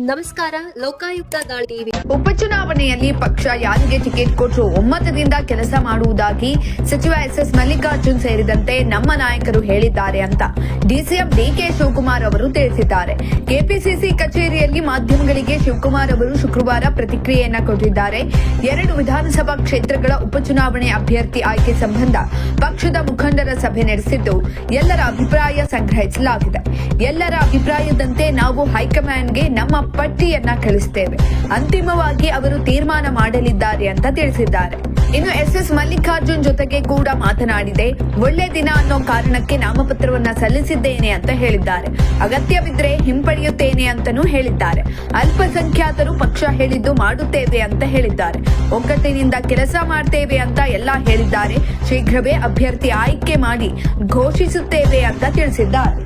ನಮಸ್ಕಾರ. ಲೋಕಾಯುಕ್ತ ದಾಳಿ ಟಿವಿ. ಉಪಚುನಾವಣೆಯಲ್ಲಿ ಪಕ್ಷ ಯಾರಿಗೆ ಟಿಕೆಟ್ ಕೊಟ್ಟರು ಒಮ್ಮತದಿಂದ ಕೆಲಸ ಮಾಡುವುದಾಗಿ ಸಚಿವ ಎಸ್ ಮಲ್ಲಿಕಾರ್ಜುನ್ ಸೇರಿದಂತೆ ನಮ್ಮ ನಾಯಕರು ಹೇಳಿದ್ದಾರೆ ಅಂತ ಡಿಸಿಎಂ ಡಿಕೆ ಶಿವಕುಮಾರ್ ಅವರು ತಿಳಿಸಿದ್ದಾರೆ. ಕೆಪಿಸಿಸಿ ಕಚೇರಿಯಲ್ಲಿ ಮಾಧ್ಯಮಗಳಿಗೆ ಶಿವಕುಮಾರ್ ಅವರು ಶುಕ್ರವಾರ ಪ್ರತಿಕ್ರಿಯೆಯನ್ನ ಕೊಟ್ಟಿದ್ದಾರೆ. 2 ವಿಧಾನಸಭಾ ಕ್ಷೇತ್ರಗಳ ಉಪಚುನಾವಣೆ ಅಭ್ಯರ್ಥಿ ಆಯ್ಕೆ ಸಂಬಂಧ ಪಕ್ಷದ ಮುಖಂಡರ ಸಭೆ ನಡೆಸಿದ್ದು ಎಲ್ಲರ ಅಭಿಪ್ರಾಯ ಸಂಗ್ರಹಿಸಲಾಗಿದೆ. ಎಲ್ಲರ ಅಭಿಪ್ರಾಯದಂತೆ ನಾವು ಹೈಕಮಾಂಡ್ಗೆ ನಮ್ಮ ಪಟ್ಟಿಯನ್ನ ಕಳಿಸುತ್ತೇವೆ. ಅಂತಿಮವಾಗಿ ಅವರು ತೀರ್ಮಾನ ಮಾಡಲಿದ್ದಾರೆ ಅಂತ ತಿಳಿಸಿದ್ದಾರೆ. ಇನ್ನು ಎಸ್ ಮಲ್ಲಿಕಾರ್ಜುನ್ ಜೊತೆಗೆ ಕೂಡ ಮಾತನಾಡಿದೆ. ಒಳ್ಳೆ ದಿನ ಅನ್ನೋ ಕಾರಣಕ್ಕೆ ನಾಮಪತ್ರವನ್ನ ಸಲ್ಲಿಸಿದ್ದೇನೆ ಅಂತ ಹೇಳಿದ್ದಾರೆ. ಅಗತ್ಯವಿದ್ರೆ ಹಿಂಪಡೆಯುತ್ತೇನೆ ಅಂತಾನೂ ಹೇಳಿದ್ದಾರೆ. ಅಲ್ಪಸಂಖ್ಯಾತರು ಪಕ್ಷ ಹೇಳಿದ್ದು ಮಾಡುತ್ತೇವೆ ಅಂತ ಹೇಳಿದ್ದಾರೆ. ಒಗ್ಗಟ್ಟಿನಿಂದ ಕೆಲಸ ಮಾಡ್ತೇವೆ ಅಂತ ಎಲ್ಲ ಹೇಳಿದ್ದಾರೆ. ಶೀಘ್ರವೇ ಅಭ್ಯರ್ಥಿ ಆಯ್ಕೆ ಮಾಡಿ ಘೋಷಿಸುತ್ತೇವೆ ಅಂತ ತಿಳಿಸಿದ್ದಾರೆ.